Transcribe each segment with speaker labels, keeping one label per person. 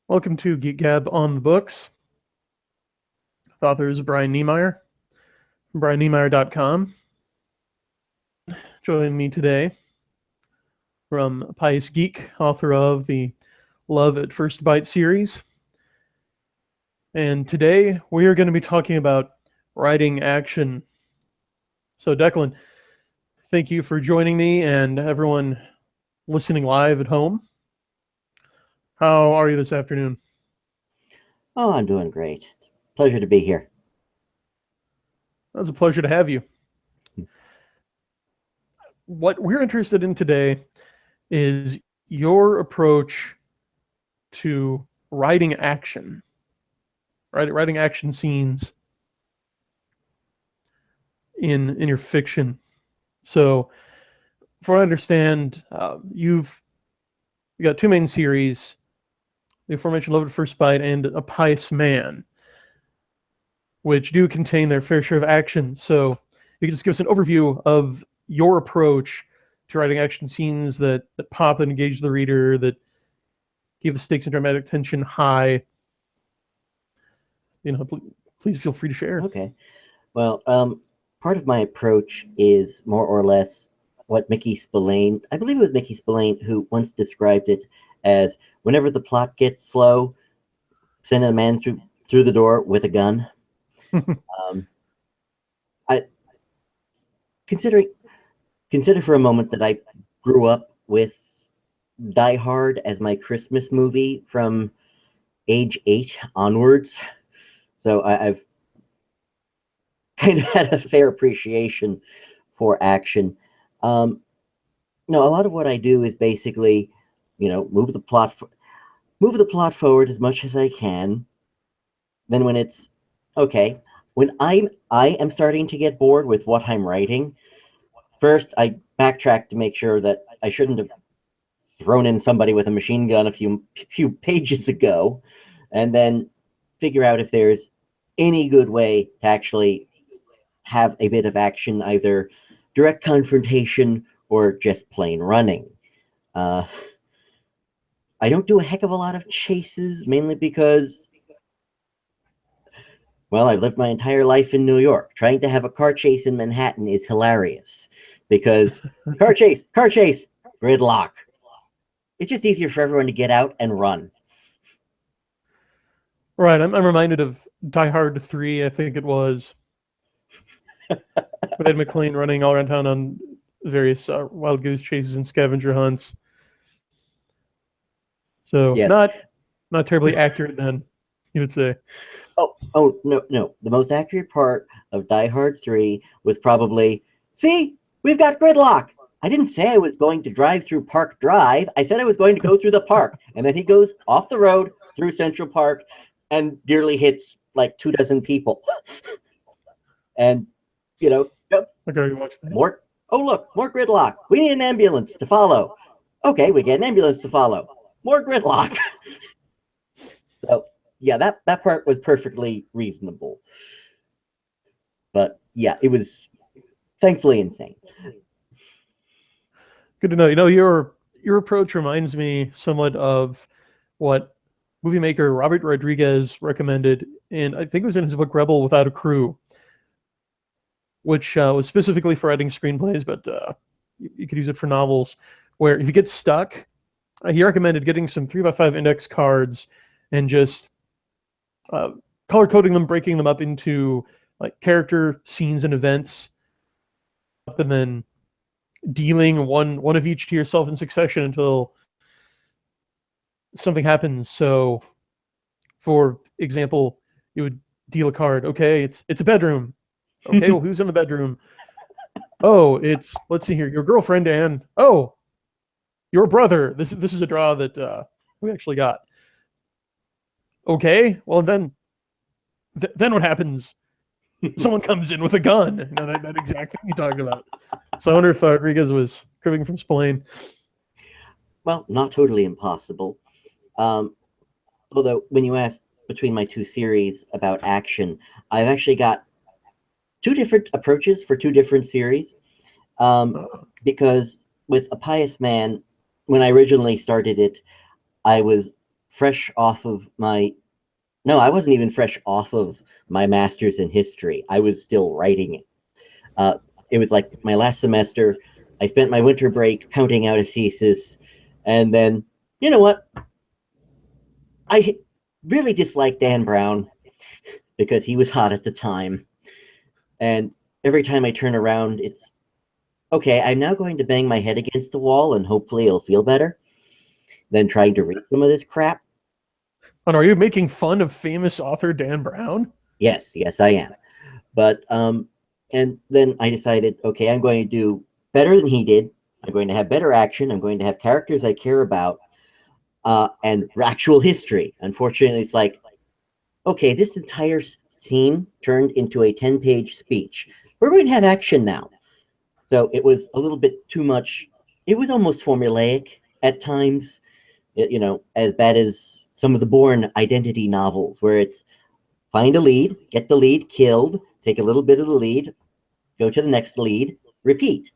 Speaker 1: Welcome to Geek Gab on the Books. The author is Brian Niemeier from brianniemeier.com. Joining me today from Pius Geek, author of the Love at First Bite series. And today we are going to be talking about writing action. So Declan, thank you for joining me and everyone listening live at home. How are you this afternoon?
Speaker 2: Oh, I'm doing great. Pleasure to be here.
Speaker 1: It's a pleasure to have you. What we're interested in today is your approach to writing action, right? Writing action scenes in your fiction. So, from what I understand, you've got two main series: the aforementioned Love at First Bite and A Pious Man, which do contain their fair share of action. So, you can just give us an overview of your approach to writing action scenes that pop and engage the reader, that keep the stakes and dramatic tension high. Please feel free to share.
Speaker 2: Okay. Well, part of my approach is more or less what Mickey Spillane, I believe it was Mickey Spillane, who once described it as whenever the plot gets slow, send a man through the door with a gun. I consider for a moment that I grew up with Die Hard as my Christmas movie from age 8 onwards. So I've kind of had a fair appreciation for action. No, a lot of what I do is basically, move the plot forward as much as I can. Then when it's okay, when I am starting to get bored with what I'm writing, first I backtrack to make sure that I shouldn't have thrown in somebody with a machine gun a few pages ago, and then figure out if there's any good way to actually have a bit of action, either direct confrontation or just plain running. I don't do a heck of a lot of chases, mainly because, well, I've lived my entire life in New York. Trying to have a car chase in Manhattan is hilarious because car chase, gridlock. It's just easier for everyone to get out and run.
Speaker 1: Right, I'm reminded of Die Hard 3, I think it was, with Ed McClane running all around town on various wild goose chases and scavenger hunts. So
Speaker 2: Yes.
Speaker 1: not terribly accurate then, you would say.
Speaker 2: Oh no. The most accurate part of Die Hard 3 was probably, see, we've got gridlock. I didn't say I was going to drive through Park Drive. I said I was going to go through the park. And then he goes off the road through Central Park and nearly hits like 24 people. And,
Speaker 1: Okay, watch that.
Speaker 2: more gridlock. We need an ambulance to follow. Okay, we get an ambulance to follow. More gridlock. So, yeah, that part was perfectly reasonable. But, yeah, it was thankfully insane.
Speaker 1: Good to know. Your approach reminds me somewhat of what movie maker Robert Rodriguez recommended in, I think it was in his book Rebel Without a Crew, which was specifically for writing screenplays, but you could use it for novels, where if you get stuck, he recommended getting some 3x5 index cards and just color coding them, breaking them up into like character, scenes, and events, and then dealing one of each to yourself in succession until something happens. So, for example, you would deal a card. Okay, it's a bedroom. Okay, well, who's in the bedroom? Oh, let's see here, your girlfriend and your brother. This is a draw that we actually got. Okay, well then what happens? Someone comes in with a gun. That exact thing you talked about. So I wonder if Rodriguez was cribbing from Spillane.
Speaker 2: Well, not totally impossible. Although, when you asked between my two series about action, I've actually got two different approaches for two different series. Because with A Pious Man, when I originally started it, I was fresh off of my. No, I wasn't even fresh off of my master's in history. I was still writing it. It was like my last semester. I spent my winter break pounding out a thesis, and then, you know what? I really disliked Dan Brown because he was hot at the time. And every time I turn around, it's okay, I'm now going to bang my head against the wall and hopefully it'll feel better than trying to read some of this crap.
Speaker 1: And are you making fun of famous author Dan Brown?
Speaker 2: Yes, yes, I am. But and then I decided, okay, I'm going to do better than he did. I'm going to have better action. I'm going to have characters I care about, and actual history. Unfortunately, it's like, okay, this entire scene turned into a 10-page speech. We're going to have action now. So it was a little bit too much. It was almost formulaic at times, as bad as some of the Bourne Identity novels, where it's find a lead, get the lead killed, take a little bit of the lead, go to the next lead, repeat.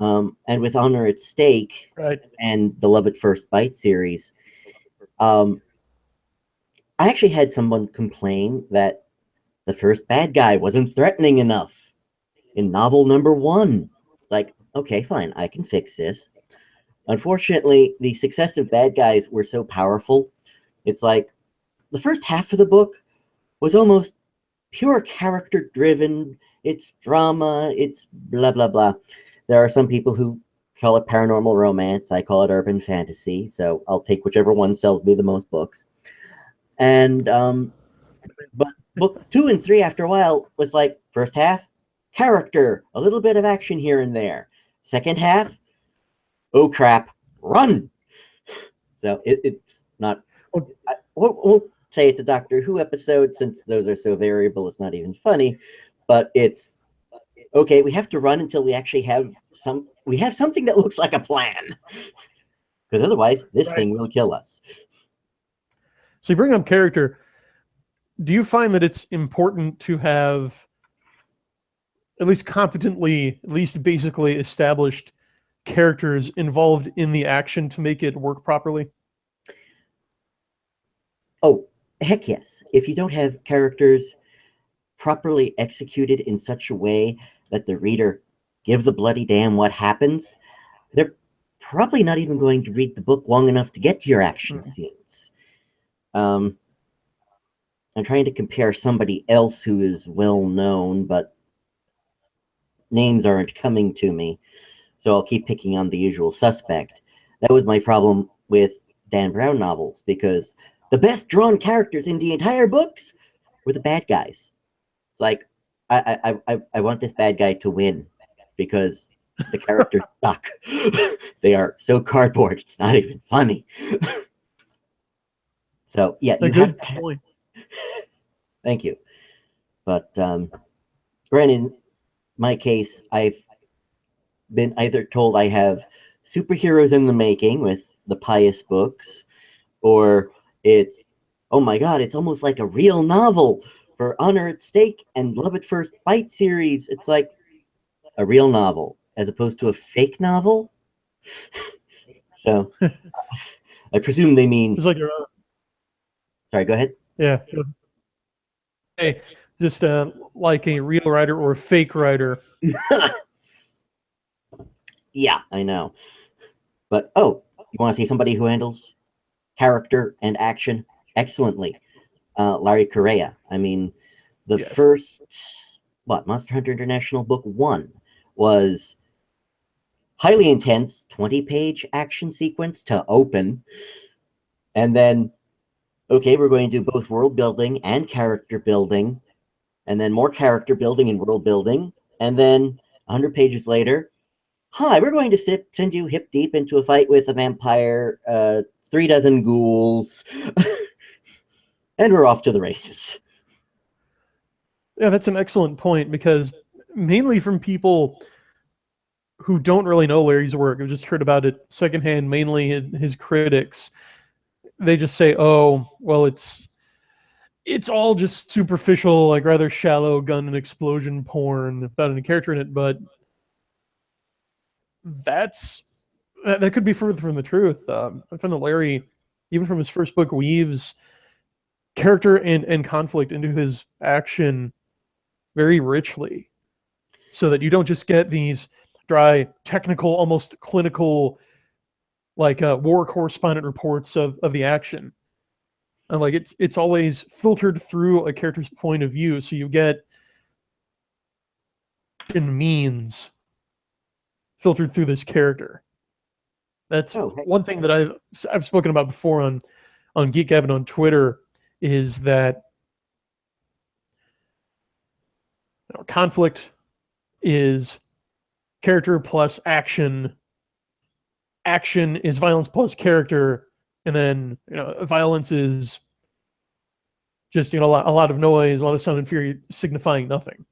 Speaker 2: And with Honor at Stake
Speaker 1: Right.
Speaker 2: and the Love at First Bite series, I actually had someone complain that the first bad guy wasn't threatening enough in novel number 1. Like, okay, fine, I can fix this. Unfortunately, the successive bad guys were so powerful. It's like the first half of the book was almost pure character driven. It's drama, it's blah, blah, blah. There are some people who call it paranormal romance. I call it urban fantasy. So I'll take whichever one sells me the most books. And, but book 2 and 3 after a while was like first half, character, a little bit of action here and there. Second half, oh crap, run. So it's not. We'll say it's a Doctor Who episode since those are so variable. It's not even funny, but it's okay. We have to run until we actually have something that looks like a plan, because otherwise this thing will kill us.
Speaker 1: So you bring up character. Do you find that it's important to have at least competently, at least basically established characters involved in the action to make it work properly?
Speaker 2: Oh, heck yes. If you don't have characters properly executed in such a way that the reader gives a bloody damn what happens, they're probably not even going to read the book long enough to get to your action scenes. I'm trying to compare somebody else who is well known, but names aren't coming to me, so I'll keep picking on the usual suspect. That was my problem with Dan Brown novels, because the best drawn characters in the entire books were the bad guys. It's like, I want this bad guy to win because the characters suck. They are so cardboard, it's not even funny. So, yeah, you have to.
Speaker 1: Point.
Speaker 2: Thank you. But, granted, in my case, I've been either told I have superheroes in the making with the Pius books, or it's, oh my god, it's almost like a real novel for Honor at Stake and Love at First Bite series. It's like a real novel as opposed to a fake novel. So I presume they mean.
Speaker 1: It's like
Speaker 2: Sorry, go ahead.
Speaker 1: Yeah. Hey, just like a real writer or a fake writer.
Speaker 2: Yeah, I know. But you want to see somebody who handles character and action excellently? Larry Correa. I mean, the first Monster Hunter International book 1 was highly intense, 20-page action sequence to open, and then okay, we're going to do both world building and character building, and then more character building and world building, and then 100 pages later, hi, we're going to send you hip deep into a fight with a vampire, 3 dozen ghouls, and we're off to the races.
Speaker 1: Yeah, that's an excellent point, because mainly from people who don't really know Larry's work, I've just heard about it secondhand, mainly his critics, they just say, oh, well, it's all just superficial, like rather shallow gun and explosion porn without any character in it. But that could be further from the truth. I found that Larry even from his first book, weaves character and conflict into his action very richly, so that you don't just get these dry, technical, almost clinical, like war correspondent reports of the action. And like it's always filtered through a character's point of view, so you get in means filtered through this character. That's one thing that I've spoken about before on Geek Gab and on Twitter, is that conflict is character plus action. Action is violence plus character, and then violence is just a lot of noise, a lot of sound and fury, signifying nothing.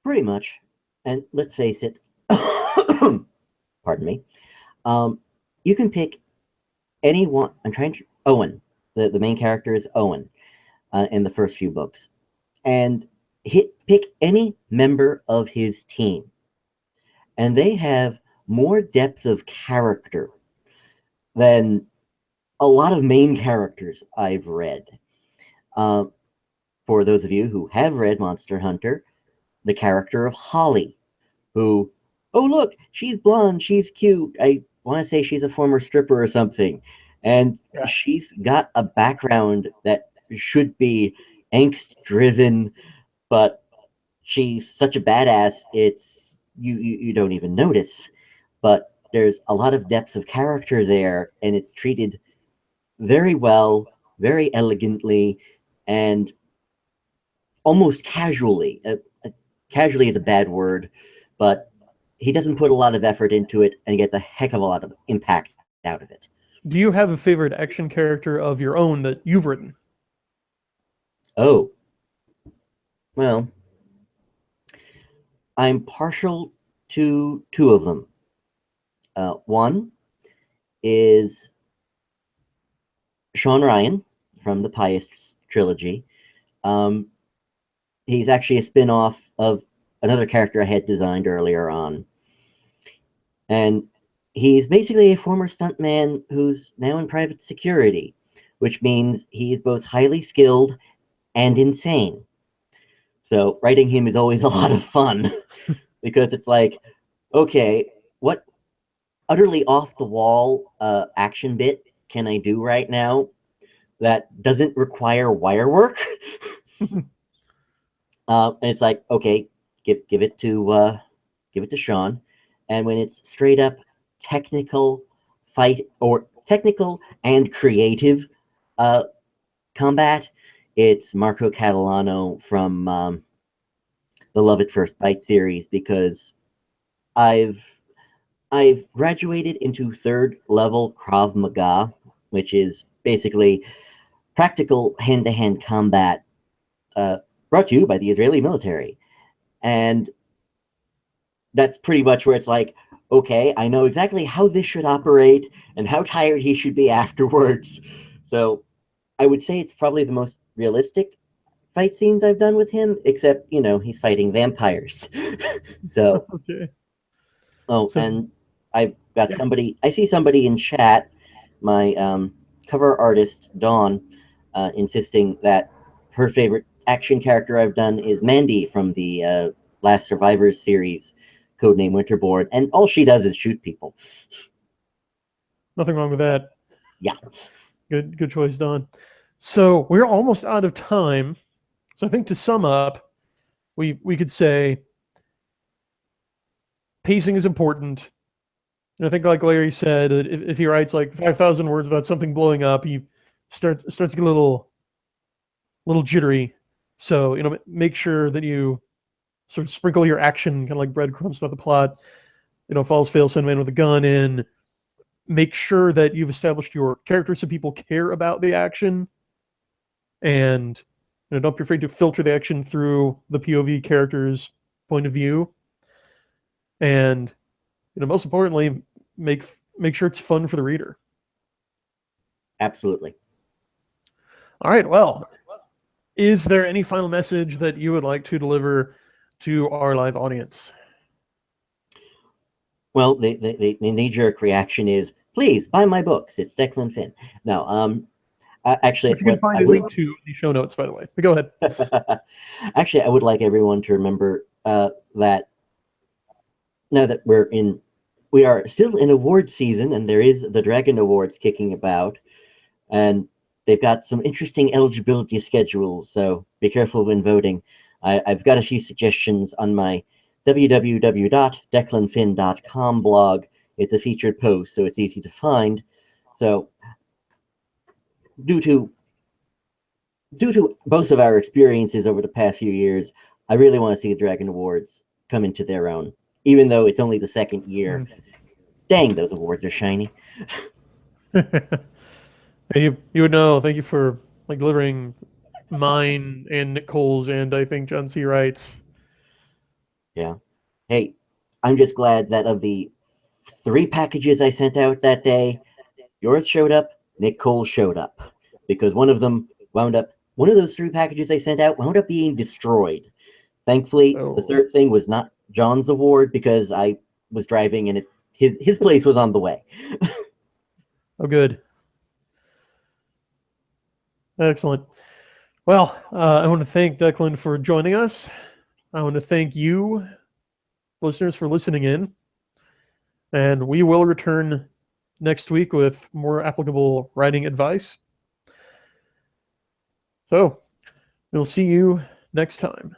Speaker 2: Pretty much. And let's face it, pardon me. You can pick anyone. Owen. The main character is Owen in the first few books, and pick any member of his team, and they have more depth of character than a lot of main characters I've read. For those of you who have read Monster Hunter, the character of Holly, who, oh look, she's blonde, she's cute, I want to say she's a former stripper or something, and she's got a background that should be angst-driven, but she's such a badass, it's you don't even notice. But there's a lot of depth of character there, and it's treated very well, very elegantly, and almost casually. Casually is a bad word, but he doesn't put a lot of effort into it and gets a heck of a lot of impact out of it.
Speaker 1: Do you have a favorite action character of your own that you've written?
Speaker 2: Oh. Well, I'm partial to two of them. One is Sean Ryan from the Pius trilogy. He's actually a spin-off of another character I had designed earlier on. And he's basically a former stuntman who's now in private security, which means he's both highly skilled and insane. So writing him is always a lot of fun because it's like, okay, what utterly off-the-wall action bit can I do right now that doesn't require wire work? And it's like, okay, give it to Sean, and when it's straight up technical fight or technical and creative combat, it's Marco Catalano from the Love at First Bite series, because I've graduated into third level Krav Maga, which is basically practical hand-to-hand combat brought to you by the Israeli military. And that's pretty much where it's like, okay, I know exactly how this should operate and how tired he should be afterwards. So I would say it's probably the most realistic fight scenes I've done with him, except, he's fighting vampires. So,
Speaker 1: okay.
Speaker 2: And I've got somebody, I see somebody in chat, my cover artist, Dawn, insisting that her favorite action character I've done is Mandy from the Last Survivors series, codename Winterborn, and all she does is shoot people.
Speaker 1: Nothing wrong with that.
Speaker 2: Yeah.
Speaker 1: Good choice, Don. So we're almost out of time. So I think to sum up, we could say pacing is important. And I think, like Larry said, that if he writes like 5,000 words about something blowing up, he starts to get a little jittery. So make sure that you sort of sprinkle your action kind of like breadcrumbs about the plot. Falls, fails, send man with a gun in. Make sure that you've established your character so people care about the action, and don't be afraid to filter the action through the POV character's point of view. And most importantly, make sure it's fun for the reader.
Speaker 2: Absolutely.
Speaker 1: All right. Well, is there any final message that you would like to deliver to our live audience?
Speaker 2: Well, the knee-jerk reaction is please buy my books. It's Declan Finn. No, actually,
Speaker 1: Which you can
Speaker 2: what
Speaker 1: find
Speaker 2: I
Speaker 1: a
Speaker 2: would
Speaker 1: link to in the show notes, by the way. But go ahead.
Speaker 2: actually I would like everyone to remember that now that we are still in award season, and there is the Dragon Awards kicking about, and they've got some interesting eligibility schedules. So be careful when voting. I've got a few suggestions on my www.declanfinn.com blog. It's a featured post, so it's easy to find. So due to both of our experiences over the past few years, I really want to see the Dragon Awards come into their own, even though it's only the second year. Dang, those awards are shiny.
Speaker 1: You would know. Thank you for delivering mine and Nicole's, and I think John C. Wright's.
Speaker 2: Yeah. Hey, I'm just glad that of the 3 packages I sent out that day, yours showed up, Nick Cole showed up. Because one of those 3 packages I sent out wound up being destroyed. Thankfully, the
Speaker 1: Oh,
Speaker 2: third thing was not John's award because I was driving and his place was on the way.
Speaker 1: oh, good. Excellent. Well, I want to thank Declan for joining us. I want to thank you, listeners, for listening in. And we will return next week with more applicable writing advice. So, we'll see you next time.